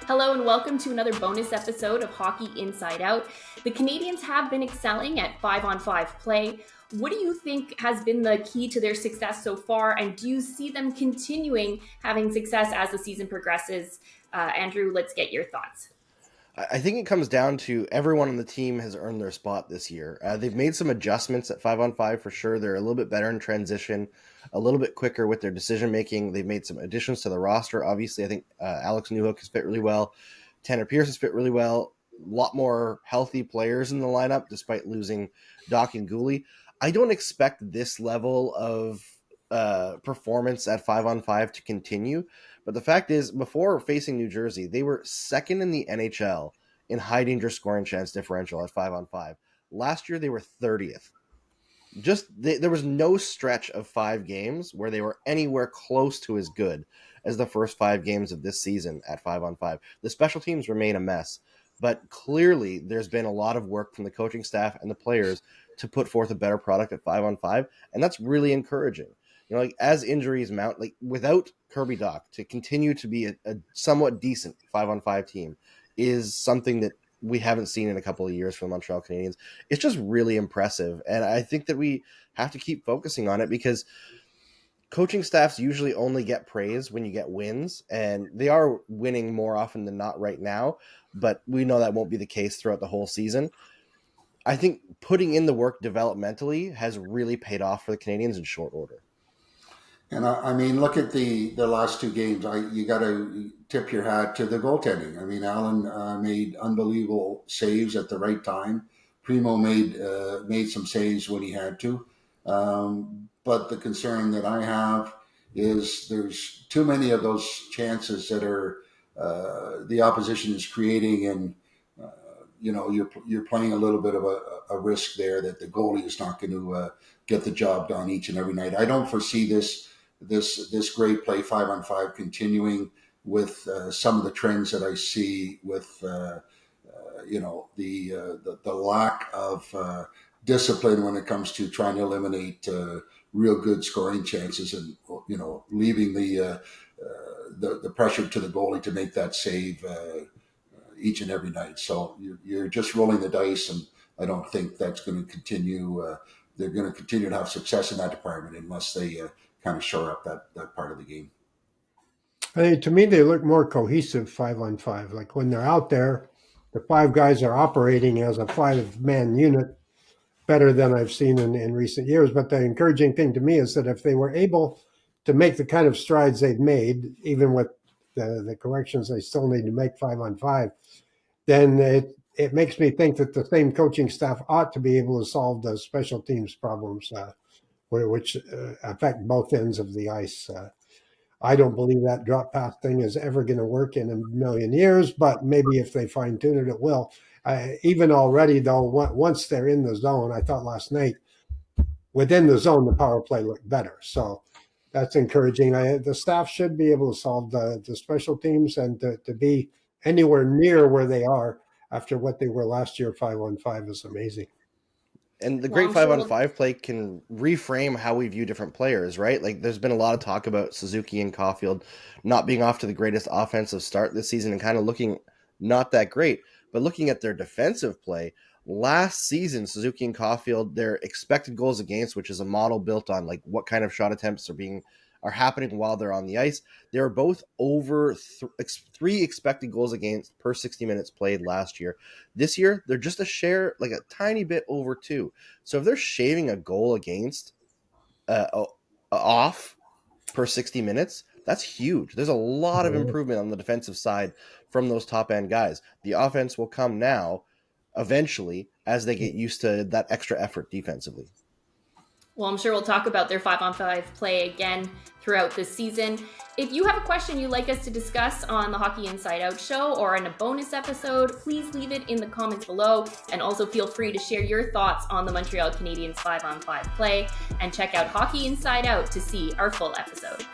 Hello and welcome to another bonus episode of Hockey Inside Out. The Canadiens have been excelling at 5-on-5 play. What do you think has been the key to their success so far, and do you see them continuing having success as the season progresses? Andrew, let's get your thoughts. I think it comes down to everyone on the team has earned their spot this year. They've made some adjustments at 5-on-5 for sure. They're a little bit better in transition, a little bit quicker with their decision making. They've made some additions to the roster. Obviously, I think Alex Newhook has fit really well. Tanner Pierce has fit really well. A lot more healthy players in the lineup, despite losing Doc and Gooley. I don't expect this level of performance at 5-on-5 to continue. But the fact is, before facing New Jersey, they were second in the NHL in high danger scoring chance differential at 5-on-5. Last year, they were 30th. There was no stretch of 5 games where they were anywhere close to as good as the first 5 games of this season at 5-on-5. The special teams remain a mess, but clearly there's been a lot of work from the coaching staff and the players to put forth a better product at 5-on-5, and that's really encouraging. You know, like as injuries mount, like without Kirby Dach to continue to be a somewhat decent 5-on-5 team is something that we haven't seen in a couple of years from the Montreal Canadiens. It's just really impressive. And I think that we have to keep focusing on it because coaching staffs usually only get praise when you get wins, and they are winning more often than not right now, but we know that won't be the case throughout the whole season. I think putting in the work developmentally has really paid off for the Canadiens in short order. And I mean, look at the last 2 games. You got to tip your hat to the goaltending. I mean, Allen made unbelievable saves at the right time. Primo made some saves when he had to. But the concern that I have is there's too many of those chances that are the opposition is creating, and you're playing a little bit of a risk there that the goalie is not going to get the job done each and every night. I don't foresee this great play 5-on-5 continuing with some of the trends that I see with the lack of discipline when it comes to trying to eliminate real good scoring chances, and leaving the pressure to the goalie to make that save each and every night. So you're just rolling the dice, and I don't think that's going to continue. They're going to continue to have success in that department unless they kind of shore up that part of the game. To me, they look more cohesive 5-on-5. Like when they're out there, the 5 guys are operating as a 5-man unit better than I've seen in recent years. But the encouraging thing to me is that if they were able to make the kind of strides they've made, even with the corrections they still need to make 5-on-5, then it makes me think that the same coaching staff ought to be able to solve the special teams problems, which affect both ends of the ice. I don't believe that drop pass thing is ever going to work in a million years, but maybe if they fine tune it, it will. Even already, though, once they're in the zone, I thought last night, within the zone, the power play looked better. So that's encouraging. The staff should be able to solve the special teams, and to be anywhere near where they are after what they were last year 5-on-5 is amazing. And the great 5-on-5 play can reframe how we view different players, right? Like there's been a lot of talk about Suzuki and Caulfield not being off to the greatest offensive start this season and kind of looking not that great. But looking at their defensive play, last season, Suzuki and Caulfield, their expected goals against, which is a model built on like what kind of shot attempts are happening while they're on the ice. They were both over 3 expected goals against per 60 minutes played last year. This year, they're just a tiny bit over 2. So if they're shaving a goal against off per 60 minutes, that's huge. There's a lot of improvement on the defensive side from those top end guys. The offense will come now, eventually, as they get used to that extra effort defensively. Well, I'm sure we'll talk about their 5-on-5 play again throughout this season. If you have a question you'd like us to discuss on the Hockey Inside Out show or in a bonus episode, please leave it in the comments below. And also feel free to share your thoughts on the Montreal Canadiens 5-on-5 play, and check out Hockey Inside Out to see our full episode.